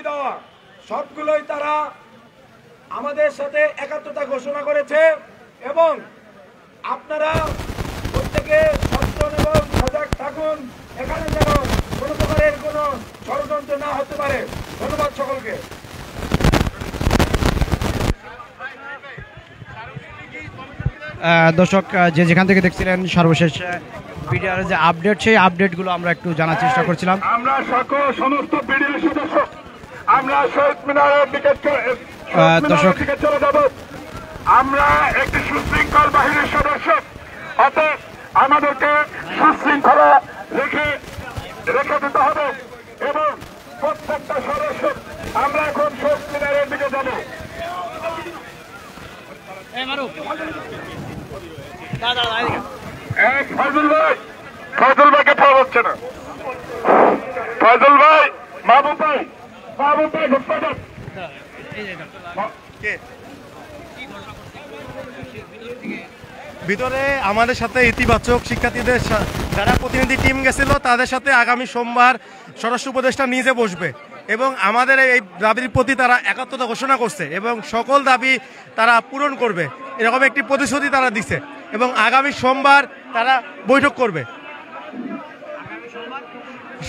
দেওয়া সবগুলোই তারা আমাদের সাথে একাত্মতা ঘোষণা করেছে এবং আপনারা প্রত্যেকে সচেতন এবং সজাগ থাকুন, এখানে যেন কোনো প্রকারের কোনো ষড়যন্ত্র না হতে পারে। ধন্যবাদ সকলকে। দর্শক, যে যেখান থেকে দেখছিলেন সর্বশেষ বিডিআর যে আপডেট, সেই আপডেটগুলো আমরা একটু জানার চেষ্টা করছিলাম। আমরা সকল সমস্ত বিডিআর সদস্য আমরা শহীদ মিনারের দিকে চলে যাব। আমরা একটি সুশৃঙ্খল বাহিনীর সদস্য, অতএব আমাদেরকে সুশৃঙ্খলা রেখে দিতে হবে এবং প্রত্যেকটা সদস্য আমরা এখন শহীদ মিনারের দিকে যাব। ফয়জুল ভাইকে পাওয়া যাচ্ছে না। ফয়জুল ভাই, মাহবুব ভাই ভিতরে আমাদের সাথে ইতিবাচক শিক্ষার্থীদের যারা প্রতিনিধি টিম গেছিল তাদের সাথে আগামী সোমবার স্বরাষ্ট্র উপদেষ্টা নিজে বসবে এবং আমাদের এই দাবির প্রতি তারা একাত্মতা ঘোষণা করছে এবং সকল দাবি তারা পূরণ করবে, এরকম একটি প্রতিশ্রুতি তারা দিছে এবং আগামী সোমবার তারা বৈঠক করবে।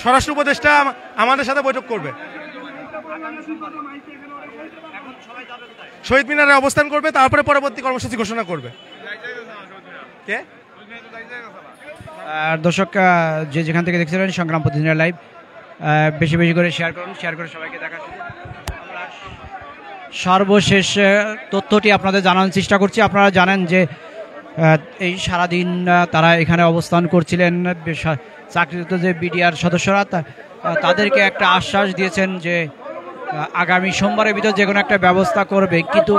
স্বরাষ্ট্র উপদেষ্টা আমাদের সাথে বৈঠক করবে, শহীদ মিনারে অবস্থান করবে, তারপরে পরবর্তী কর্মসূচি ঘোষণা করবে। আর দর্শক, যে যেখান থেকে দেখছিলেন সংগ্রাম প্রতিদিনের লাইভ, বেশি বেশি করে শেয়ার করুন, শেয়ার করে সবাইকে দেখার সর্বশেষ তথ্যটি আপনাদের জানানোর চেষ্টা করছি। আপনারা জানেন যে এই সারাদিন তারা এখানে অবস্থান করছিলেন, চাকরিরত যে বিডিআর সদস্যরা তাদেরকে একটা আশ্বাস দিয়েছেন যে আগামী সোমবারের ভিতর যে কোনো একটা ব্যবস্থা করবে, কিন্তু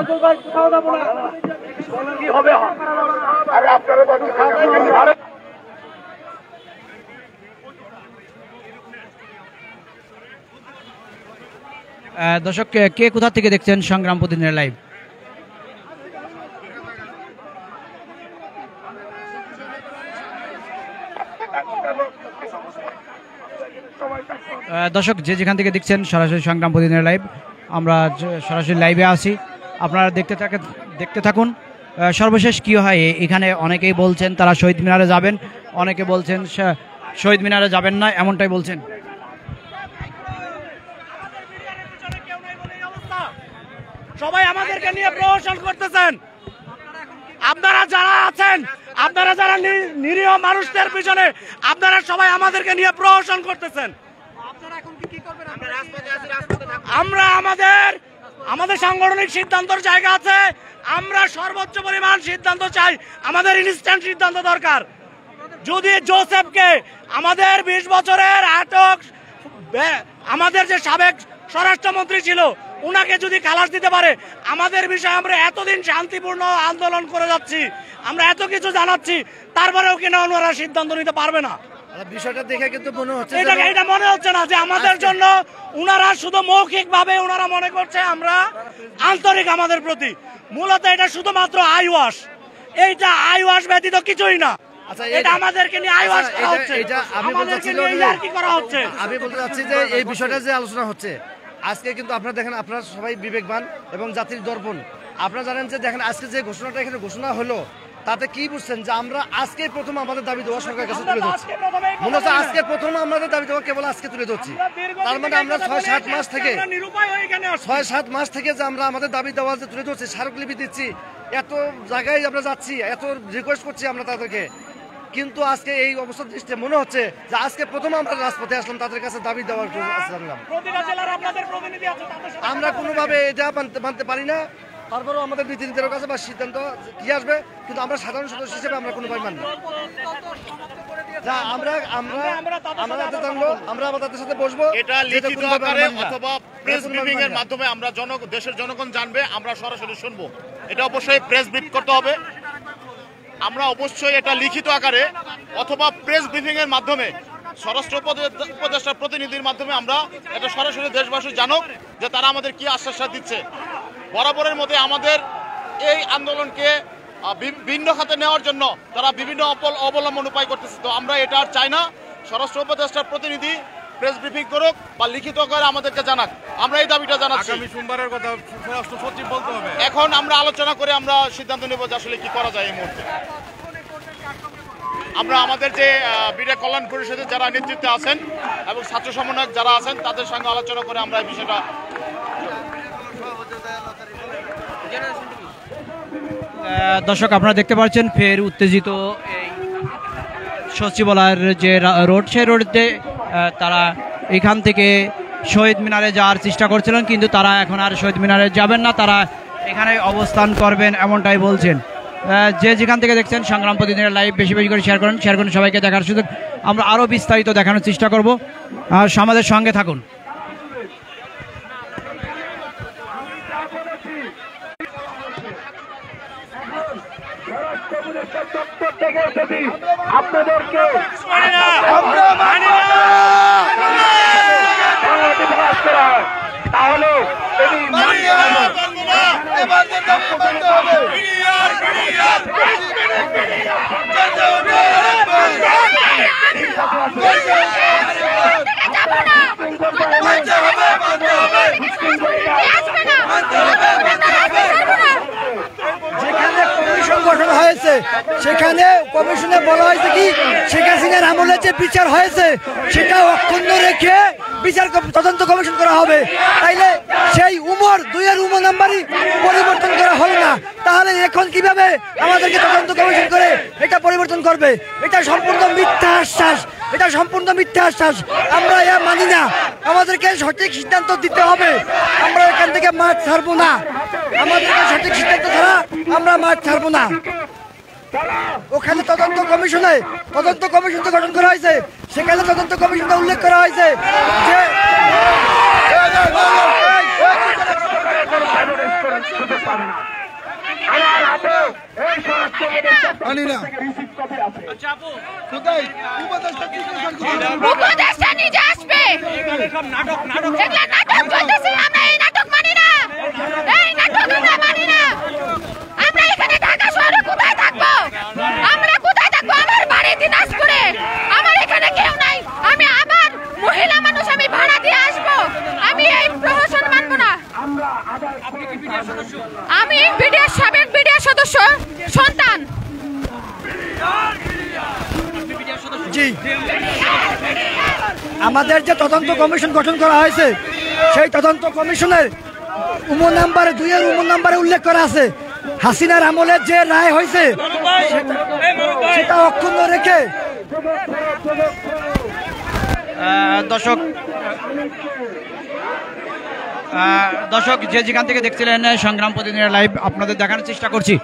দর্শক, কে কোথা থেকে দেখছেন সংগ্রাম প্রতিদিনের লাইভ? দর্শক, যে যেখান থেকে দেখছেন সরাসরি সংগ্রাম প্রতিদিনের লাইভ, আমরা সরাসরি লাইভে আসি, আপনারা দেখতে থাকুন। সর্বশেষ কি হয় এখানে, অনেকেই বলছেন তারা শহীদ মিনারে যাবেন, অনেকে বলছেন শহীদ মিনারে যাবেন না, এমনটাই বলছেন। সবাই আমাদেরকে নিয়ে প্রহসন করতেছেন। আপনারা যারা আছেন, আপনারা যারা নিরীহ মানুষদের পিছনে, আপনারা সবাই আমাদেরকে নিয়ে প্রহসন করতেছেন। আমরা আমাদের সাংগঠনিক সিদ্ধান্তর জায়গা আছে, আমরা সর্বোচ্চ পরিমাণ সিদ্ধান্ত চাই, আমাদের ইনস্ট্যান্ট সিদ্ধান্ত দরকার। যদি জোসেফকে আমাদের 20 বছরের আটক, আমাদের যে সাবেক স্বরাষ্ট্রমন্ত্রী ছিল উনাকে যদি খালাস দিতে পারে, আমাদের বিষয়ে আমরা এতদিন শান্তিপূর্ণ আন্দোলন করে যাচ্ছি, আমরা এত কিছু জানাচ্ছি, তারপরেও কিনা ওনারা সিদ্ধান্ত নিতে পারবে না। বিষয়টা দেখে কিন্তু মনে হচ্ছে এটা মনে হচ্ছে না যে আমাদের জন্য উনারা শুধু মৌখিক ভাবে উনারা মনে করছে আমরা আন্তরিক আমাদের প্রতি। মূলত এটা শুধুমাত্র আইওয়াশ, এইটা আইওয়াশ ব্যতীত কিছুই না। এটা আমাদেরকে নিয়ে আইওয়াশ করা হচ্ছে, আমি বলতে চাচ্ছি যে এই বিষয়টা যে আলোচনা হচ্ছে আজকে, কিন্তু আপনারা দেখেন, আপনারা সবাই বিবেকবান এবং জাতির দর্পণ। আপনারা জানেন যে দেখেন আজকে যে ঘোষণাটা এখানে ঘোষণা হলো, তাতে কি বুঝছেন যে আমরা আজকে প্রথম আমাদের দাবি দেওয়া সরকারের কাছে তুলে ধরছি। মনে হচ্ছে আজকে প্রথম আমাদের দাবি দেওয়া কেবল আজকে তুলে ধরছি। তার মানে আমরা 6-7 মাস থেকে যে আমরা আমাদের দাবি দেওয়া যে তুলে ধরছি, স্মারকলিপি দিচ্ছি, এত জায়গায় আমরা যাচ্ছি, এত রিকোয়েস্ট করছি আমরা তাদেরকে, কিন্তু আজকে এই অবস্থা দৃষ্টি মনে হচ্ছে যে আজকে প্রথম আমরা রাজপথে আসলাম তাদের কাছে দাবি দেওয়ার জন্য। আমরা কোনোভাবে এটা মানতে পারি না। তারপরেও আমাদের নীতিনির্ধারকের কাছে বা সিদ্ধান্ত কি আসবে, কিন্তু আমরা সাধারণ সদস্য হিসেবে আমরা কোনোভাবে মানি না। আমরা আমাদের সাথে বসবো, এটা লিখিত আকারে অথবা প্রেস ব্রিফিং এর মাধ্যমে আমরা দেশের জনগণ জানবে, আমরা সরাসরি শুনবো। এটা অবশ্যই প্রেস ব্রিফ করতে হবে। আমরা অবশ্যই এটা লিখিত আকারে অথবা প্রেস ব্রিফিং এর মাধ্যমে স্বরাষ্ট্র উপদেষ্টার প্রতিনিধির মাধ্যমে আমরা এটা সরাসরি দেশবাসী জানুক যে তারা আমাদের কি আশ্বাস দিচ্ছে। বরাবরের মধ্যে আমাদের এই আন্দোলনকে ভিন্ন খাতে নেওয়ার জন্য তারা বিভিন্ন অবলম্বন উপায় করতেছে, তো আমরা এটা আর চাই না। স্বরাষ্ট্র উপদেষ্টার প্রতিনিধি প্রেস ব্রিফিং করুক বা লিখিত আকারে আমাদেরকে জানাক। আমরা এই দাবিটা জানাচ্ছি। আগামী সোমবারের কথা স্বরাষ্ট্র সচিব বলতে হবে। এখন আমরা আলোচনা করে আমরা সিদ্ধান্ত নেব যে আসলে কি করা যায় এই মুহূর্তে। আমরা আমাদের যে বিডিআর কল্যাণ পরিষদের যারা নেতৃত্বে আছেন এবং ছাত্র সমন্বয়ক যারা আছেন তাদের সঙ্গে আলোচনা করে আমরা এই বিষয়টা। দর্শক আপনারা দেখতে পাচ্ছেন ফের উত্তেজিত এই সচিবালয়ের যে রোড, সেই রোডে তারা এখান থেকে শহীদ মিনারে যাওয়ার চেষ্টা করছিলেন, কিন্তু তারা এখন আর শহীদ মিনারে যাবেন না, তারা এখানে অবস্থান করবেন এমনটাই বলছেন। যে যেখান থেকে দেখছেন সংগ্রাম প্রতিদিনের লাইভ বেশি বেশি করে শেয়ার করুন সবাইকে দেখার সুযোগ। আমরা আরও বিস্তারিত দেখানোর চেষ্টা করব, আর আমাদের সঙ্গে থাকুন। আপনাদেরকে তাহলে যেখানে কমিশন গঠন হয়েছে সেখানে কমিশনে বলা হয়েছে কি শেখ হাসিনার আমলে যে বিচার হয়েছে সেটা অক্ষুণ্ণ রেখে বিচার তদন্ত কমিশন করা হবে। তাইলে সেই উমর 2-এর উমর নাম্বারই পরিবর্তন করা হলো না, তাহলে এখন কিভাবে আমাদেরকে তদন্ত কমিশন করে এটা পরিবর্তন করবে? এটা সম্পূর্ণ মিথ্যা আশ্বাস, এটা সম্পূর্ণ মিথ্যা আশ্বাস। আমরা এ মানি না, আমাদেরকে সঠিক সিদ্ধান্ত দিতে হবে। আমরা এখান থেকে মাঠ ছাড়বো না, আমাদেরকে সঠিক সিদ্ধান্ত ছাড়া আমরা মাঠ ছাড়বো না। ওখানে তদন্ত কমিশন তো গঠন করা হয়েছে, সেখানে তদন্ত কমিশনটা উল্লেখ করা হয়েছে যে উপদেষ্টা নিজে আসবে। নাটক চলতেছে, আমরা এই নাটক মানি না, এই নাটক আমরা মানি না। আমরা এখানে ঢাকা শহরে কোথায় থাকবো? আমরা কোথায় থাকবো? আমার বাড়ি দিনাজপুরে, আমার এখানে কেউ নাই। আমি আবার মহিলা মানুষ, আমি ভাড়া দিয়ে আসবো। আমি এই প্রহসন মানবো না। আমি বিডিআর সাবেক বিডিআর সদস্য সন্তান। জি, আমাদের যে তদন্ত কমিশন গঠন করা হয়েছে সেই তদন্ত কমিশনের উমর নাম্বারে 2-এর উমর নাম্বারে উল্লেখ করা আছে হাসিনার আমলে যে রায় হয়েছে সেটা অক্ষুণ্ণ রেখে। দর্শক যে যেখান থেকে দেখছিলেন সংগ্রাম প্রতিদিনের লাইভ আপনাদের দেখানোর চেষ্টা করছি।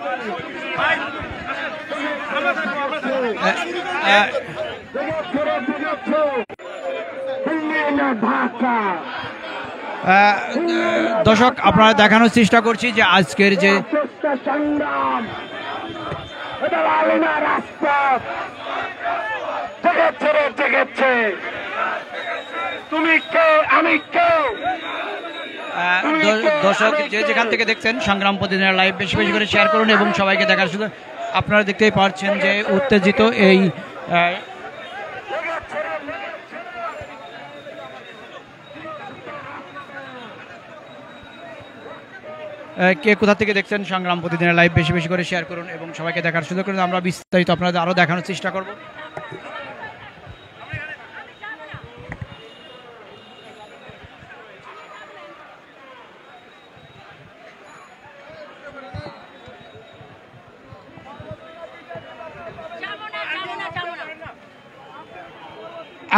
দর্শক আপনারা দেখানোর চেষ্টা করছি যে আজকের যে সংগ্রাম, এটা রাজপথ জেগেছে। তুমি কে, আমি কে? দর্শক যে যেখান থেকে দেখছেন সংগ্রাম প্রতিদিনের লাইভ বেশি বেশি করে শেয়ার করুন এবং সবাইকে দেখার সুযোগ। আপনারা দেখতেই পাচ্ছেন যে উত্তেজিত এই কে কোথা থেকে দেখছেন সংগ্রাম প্রতিদিনের লাইভ বেশি বেশি করে শেয়ার করুন এবং সবাইকে দেখার সুযোগ করুন। আমরা বিস্তারিত আপনাদের আরও দেখানোর চেষ্টা করব।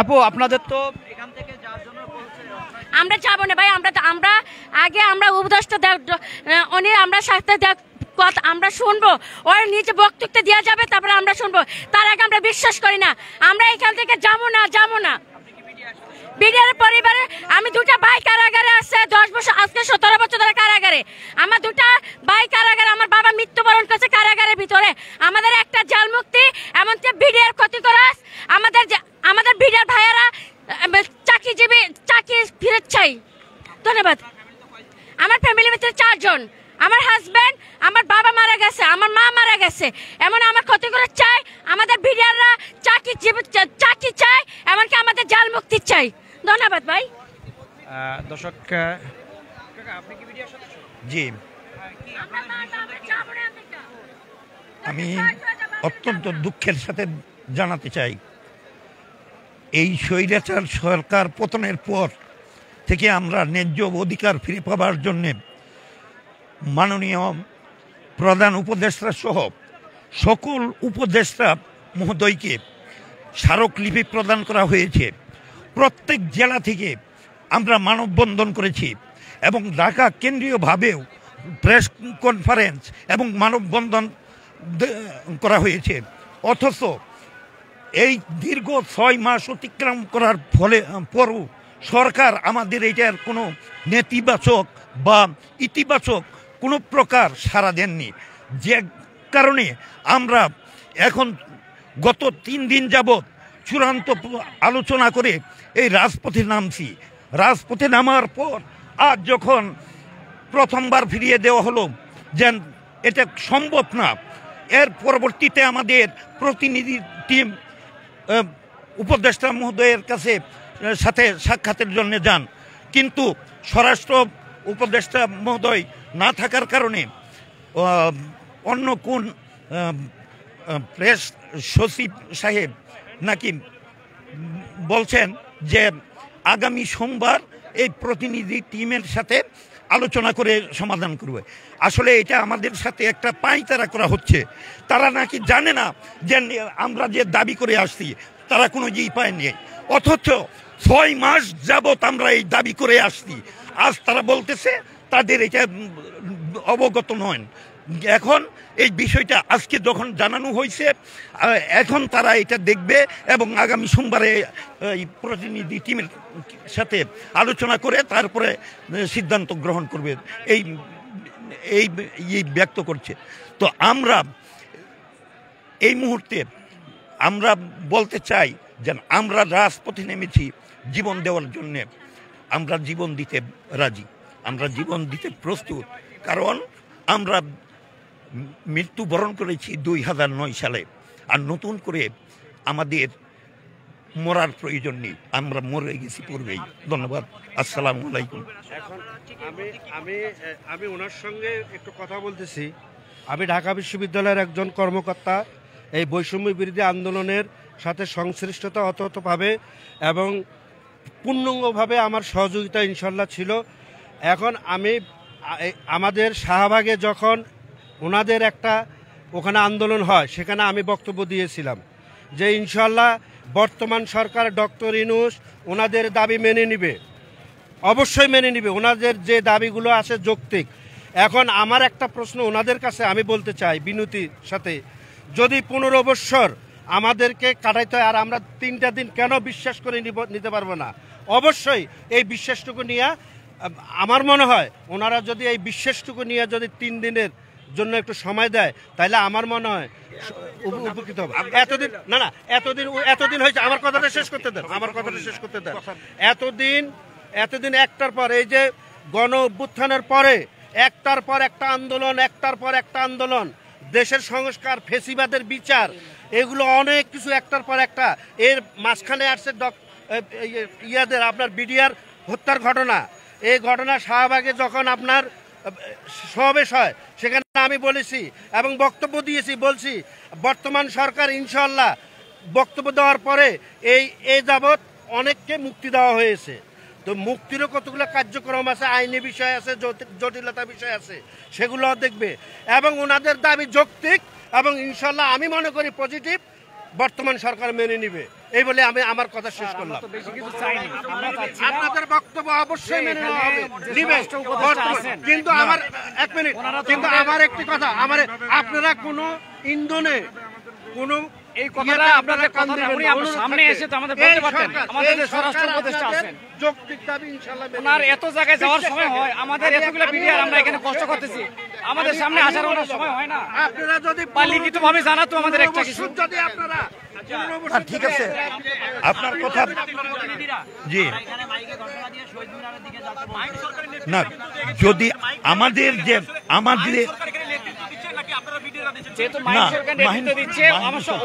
আপু আপনাদের তো এখান থেকে যাওয়ার জন্য আমরা যাবো না ভাই। আমরা আগে আমরা উপদেষ্টা উনি আমরা সাথে আমরা শুনবো, ওর নিচে বক্তব্য দেওয়া যাবে, তারপরে আমরা শুনবো। তার আগে আমরা বিশ্বাস করি না, আমরা এখান থেকে যাবো না। বিডিআর পরিবারে আমি 2টা ভাই কারাগারে আছে, 10 বছর, আজকে 17 বছর ধরে কারাগারে। আমার 2টা ভাই কারাগারে, আমার বাবা মৃত্যুবরণ করেছে কারাগারের ভিতরে। আমাদের একটা জাল মুক্তি, এমনকি বিডিআর ক্ষতি করা। আমাদের বিডিআর ভাইয়েরা চাকরিজীবী, চাকরি ফিরত চাই। ধন্যবাদ। আমার ফ্যামিলির ভিতরে 4 জন, আমার হাজবেন্ড, আমার বাবা মারা গেছে, আমার মা মারা গেছে, এমন আমার ক্ষতি করে চাই। আমাদের বিডিআররা চাকরি চাই, এমনকি আমাদের জাল মুক্তি চাই। ধন্যবাদ ভাই। দর্শক, আপনি কি মিডিয়ার সদস্য? জি, আমি অত্যন্ত দুঃখের সাথে জানাতে চাই, এই স্বৈরাচার সরকার পতনের পর থেকে আমরা ন্যায্য অধিকার ফিরে পাবার জন্যে মাননীয় প্রধান উপদেষ্টা সহ সকল উপদেষ্টা মহোদয়কে স্মারকলিপি প্রদান করা হয়েছে। প্রত্যেক জেলা থেকে আমরা মানববন্ধন করেছি এবং ঢাকা কেন্দ্রীয়ভাবেও প্রেস কনফারেন্স এবং মানববন্ধন করা হয়েছে। অথচ এই দীর্ঘ 6 মাস অতিক্রম করার পরও সরকার আমাদের এটার কোনো নেতিবাচক বা ইতিবাচক কোনো প্রকার সাড়া দেননি, যে কারণে আমরা এখন গত 3 দিন যাবৎ চূড়ান্ত আলোচনা করে এই রাজপথে নামছি। রাজপথে নামার পর আজ যখন প্রথমবার ফিরিয়ে দেওয়া হলো যে এটা সম্ভব না, এর পরবর্তীতে আমাদের প্রতিনিধি টিম উপদেষ্টা মহোদয়ের সাথে সাক্ষাতের জন্য যান, কিন্তু স্বরাষ্ট্র উপদেষ্টা মহোদয় না থাকার কারণে অন্য কোন প্রেস সচিব সাহেব নাকি বলছেন যে আগামী সোমবার এই প্রতিনিধি টিমের সাথে আলোচনা করে সমাধান করবে। আসলে এটা আমাদের সাথে একটা পাঁইতারা করা হচ্ছে। তারা নাকি জানে না যে আমরা যে দাবি করে আসছি তারা কোনো ইয়ে পায়নি, অথচ 6 মাস যাবৎ আমরা এই দাবি করে আসছি। আজ তারা বলতেছে তাদের এটা অবগত নয়। এখন এই বিষয়টা আজকে যখন জানানো হয়েছে, এখন তারা এটা দেখবে এবং আগামী সোমবারে এই প্রতিনিধি টিমের সাথে আলোচনা করে তারপরে সিদ্ধান্ত গ্রহণ করবে, এই ব্যক্ত করছে। তো আমরা এই মুহূর্তে আমরা বলতে চাই যে আমরা রাজপথে নেমেছি জীবন দেওয়ার জন্যে। আমরা জীবন দিতে রাজি, আমরা জীবন দিতে প্রস্তুত, কারণ আমরা মৃত্যুবরণ করেছি 2009 সালে, আর নতুন করে আমাদের মরার প্রয়োজন নেই, আমরা মরে গেছি পূর্বেই। ধন্যবাদ, আসসালামু আলাইকুম। এখন আমি ওনার সঙ্গে একটু কথা বলতেছি। আমি ঢাকা বিশ্ববিদ্যালয়ের একজন কর্মকর্তা, এই বৈষম্য বিরোধী আন্দোলনের সাথে সংশ্লিষ্টতা অতভাবে এবং পূর্ণাঙ্গভাবে আমার সহযোগিতা ইনশাল্লাহ ছিল। এখন আমি আমাদের শাহবাগে যখন ওনাদের একটা ওখানে আন্দোলন হয়, সেখানে আমি বক্তব্য দিয়েছিলাম যে ইনশাল্লাহ বর্তমান সরকার ডক্টর ইউনূস ওনাদের দাবি মেনে নিবে, অবশ্যই মেনে নিবে, ওনাদের যে দাবিগুলো আছে যৌক্তিক। এখন আমার একটা প্রশ্ন ওনাদের কাছে আমি বলতে চাই বিনতির সাথে, যদি 15 বৎসর আমাদেরকে কাটাইতে হয় আর আমরা 3টা দিন কেন বিশ্বাস করে নিতে পারবো না? অবশ্যই এই বিশ্বাসটুকু নিয়ে আমার মনে হয় ওনারা যদি এই বিশ্বাসটুকু নিয়ে যদি 3 দিনের জন্য একটু সময় দেয় তাহলে আমার মনে হয় উপকৃত হবে। এতদিন হয়েছে, আমার কথাটা শেষ করতে দেন, এতদিন একটার পর এই যে গণ অভ্যুত্থানের পরে একটার পর একটা আন্দোলন, দেশের সংস্কার, ফেসিবাদের বিচার, এগুলো অনেক কিছু একটার পর একটা। এর মাঝখানে আসছে ইয়াদের আপনার বিডিআর হত্যার ঘটনা। এই ঘটনা শাহবাগে যখন আপনার সমাবেশ হয় সেখানে আমি বলেছি এবং বক্তব্য দিয়েছি, বলছি বর্তমান সরকার ইনশাল্লাহ বক্তব্য দেওয়ার পরে এই যাবৎ অনেককে মুক্তি দেওয়া হয়েছে। তো মুক্তিরও কতগুলো কার্যক্রম আছে, আইনি বিষয় আছে, জটিলতা বিষয় আছে, সেগুলো দেখবে এবং ওনাদের দাবি যৌক্তিক এবং ইনশাল্লাহ আমি মনে করি পজিটিভ, বর্তমান সরকার মেনে নিবে। এই বলে আমি আমার কথা শেষ করলাম। আপনাদের বক্তব্য অবশ্যই মেনে নেওয়া হবে, কিন্তু আমার 1 মিনিট, কিন্তু আমার একটি কথা, আপনারা কোনো ইন্ধনে কোনো এই কথাটা আপনাদের সামনে এসে তো আমাদের বলতে পারতেন। আমাদের স্বরাষ্ট্র উপদেষ্টা আছেন, যৌক্তিক দাবি ইনশাআল্লাহ ওনার এত জায়গায় যাওয়ার সময় হয়, আমাদের এতগুলো বিডিআর আমরা এখানে কষ্ট করতেছি, আমাদের সামনে আসার ওনার সময় হয় না। আপনারা যদি লিখিতভাবে জানাতো আমাদের একটা কিছু, যদি আপনারা ঠিক আছে আপনার কথা, জি না, যদি আমাদের যেহেতু মাহিন সরকার নেতৃত্ব দিচ্ছে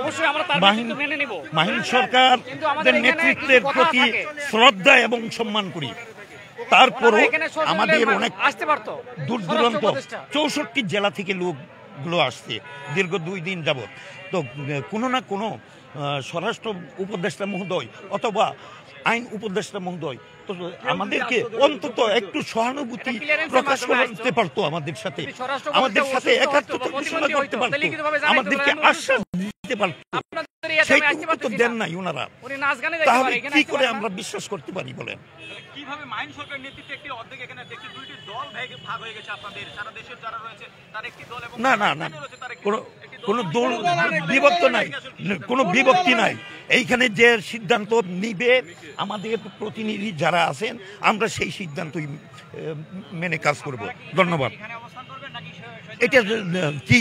অবশ্যই আমরা তার নেতৃত্ব মেনে নিব। মাহিন সরকারের নেতৃত্বের প্রতি শ্রদ্ধা এবং সম্মান করি। তারপরও আমাদের অনেক আসতে পারতো দূর দূরান্ত 64 জেলা থেকে লোকগুলো আসছে দীর্ঘ 2 দিন যাবত। তো কোনো না কোনো স্বরাষ্ট্র উপদেষ্টা মহোদয় অথবা আইন উপদেষ্টা মহোদয় তো আমাদেরকে অন্তত একটু সহানুভূতি প্রকাশ করতে পারতো, আমাদের সাথে একাত্মতা ঘোষণা করতে পারতো, আমাদেরকে আশ্বাস দিতে পারতো। সেইটুকু তো দেন নাই ওনারা, তাহলে কি করে আমরা বিশ্বাস করতে পারি বলেন? কিভাবে মাহিন সরকার নেতৃত্বে একটি অর্ধেক এখানে দেখছি 2টি দল ভাগ হয়ে গেছে আপনাদের সারা দেশের যারা রয়েছে তার একটি দল এবং না কোনো দল বিভক্ত নাই, কোনো বিভক্তি নাই। এইখানে যে সিদ্ধান্ত নিবে আমাদের প্রতিনিধি যারা আছেন আমরা সেই সিদ্ধান্তই মেনে কাজ করব। ধন্যবাদ। এটা কি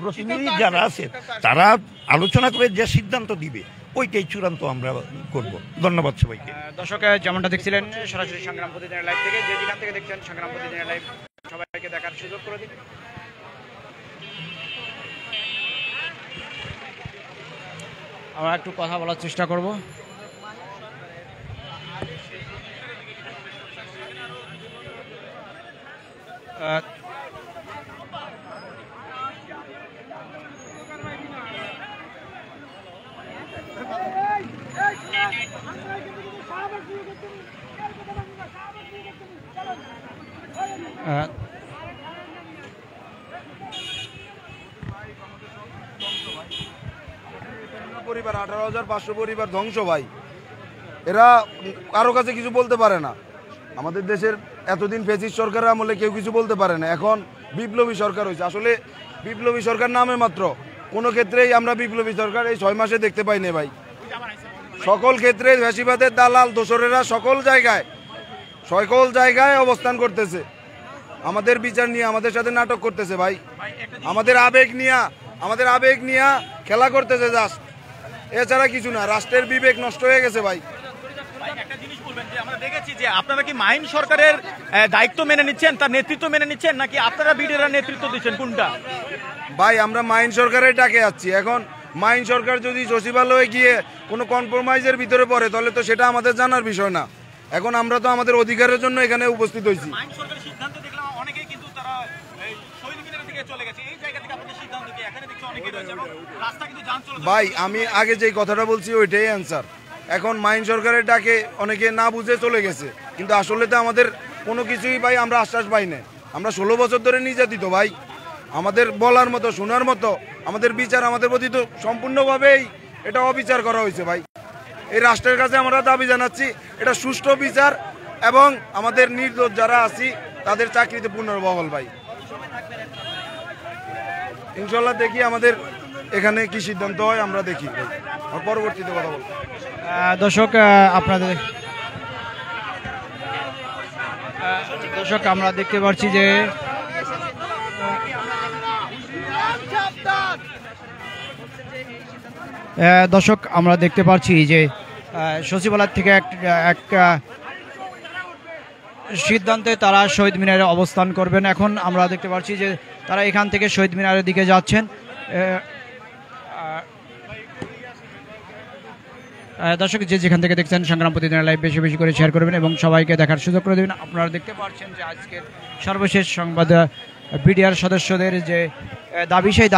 প্রতিনিধি যারা আছে তারা আলোচনা করে যে সিদ্ধান্ত দিবে ওইটাই চূড়ান্ত আমরা করব। ধন্যবাদ সবাইকে। দর্শক যেমনটা দেখছিলেন সরাসরি সংগ্রাম প্রতিদিনের লাইভ থেকে, যে যেখান থেকে দেখছেন সংগ্রাম প্রতিদিনের লাইভ সবাইকে দেখার সুযোগ করে দিন। আমরা একটু কথা বলার চেষ্টা করব। পরিবার 18,500 পরিবার ধ্বংস ভাই। এরা কারো কাছে কিছু বলতে পারে না। আমাদের দেশের এতদিন ফ্যাসিস্ট সরকারের আমলে কেউ কিছু বলতে পারে না, এখন বিপ্লবী সরকার হয়েছে। আসলে বিপ্লবী সরকার নামে মাত্র, কোনো ক্ষেত্রেই আমরা বিপ্লবী সরকার এই 6 মাসে দেখতে পাই না ভাই। সকল ক্ষেত্রে ফ্যাসিবাদের দালাল দোসরেরা সকল জায়গায় অবস্থান করতেছে, আমাদের বিচার নিয়ে আমাদের সাথে নাটক করতেছে ভাই। আমাদের আবেগ নিয়ে খেলা করতেছে জাস্ট, এছাড়া কিছু না। রাষ্ট্রের বিবেক নষ্ট হয়ে গেছে ভাই। একটা জিনিস বলবেন যে আমরা দেখেছি যে আপনারা কি মাহিন সরকারের দায়িত্ব মেনে নিচ্ছেন, তার নেতৃত্ব মেনে নিচ্ছেন, নাকি আপনারা বিডিআর নেতৃত্ব দিচ্ছেন, কোনটা? ভাই আমরা মাহিন সরকারের ডাকে যাচ্ছি। এখন মাহিন সরকার যদি সচিবালয়ে গিয়ে কোনো কম্প্রোমাইজের ভিতরে পড়ে তাহলে তো সেটা আমাদের জানার বিষয় না। এখন আমরা তো আমাদের অধিকারের জন্য এখানে উপস্থিত হয়েছি। ভাই আমি আগে যে কথাটা বলছি ওইটাই অ্যান্সার। এখন মাহিন সরকারের ডাকে অনেকে না বুঝে চলে গেছে, কিন্তু আসলে তো আমাদের কোনো কিছুই ভাই আমরা আশ্বাস পাই না। আমরা 16 বছর ধরে নির্যাতিত ভাই। আমাদের বলার মতো শোনার মতো আমাদের বিচার আমাদের প্রতি তো সম্পূর্ণভাবেই এটা অবিচার করা হয়েছে ভাই। এই রাষ্ট্রের কাছে আমরা দাবি জানাচ্ছি এটা সুষ্ঠু বিচার এবং আমাদের নির্দোষ যারা আছি তাদের চাকরিতে পুনর্বহাল ভাই। ইনশাল্লাহ দেখি আমাদের এখানে কি সিদ্ধান্ত হয়, আমরা দেখি পরবর্তীতে কথা বলবো। দর্শক আমরা দেখতে পাচ্ছি যে সচিবালয় থেকে এক সিদ্ধান্তে তারা শহীদ মিনারে অবস্থান করবেন। এখন আমরা দেখতে পাচ্ছি যে তারা এখান থেকে শহীদ মিনারের দিকে যাচ্ছেন। দর্শক যে যেখান থেকে দেখছেন সংগ্রাম প্রতিদিনের লাইভ বেশি বেশি করে শেয়ার করবেন এবং সবাইকে দেখার সুযোগ করে দেবেন। আপনারা দেখতে পাচ্ছেন যে আজকের সর্বশেষ সংবাদ বিডিআর সদস্যদের যে দাবি, সেই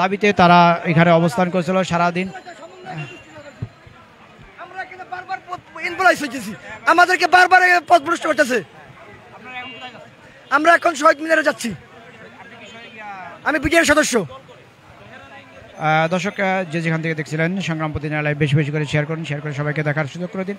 দাবিতে তারা এখানে অবস্থান করেছিল সারাদিন। আমাদেরকে বারবার পথভ্রষ্ট করতেছে। আমরা এখন শহীদ মিনারে যাচ্ছি। আমি বিডিআর সদস্য। দর্শক যে যেখান থেকে দেখছিলেন সংগ্রাম প্রতিদিনের লাইভ বেশি বেশি করে শেয়ার করুন, শেয়ার করে সবাইকে দেখার সুযোগ করে দিন।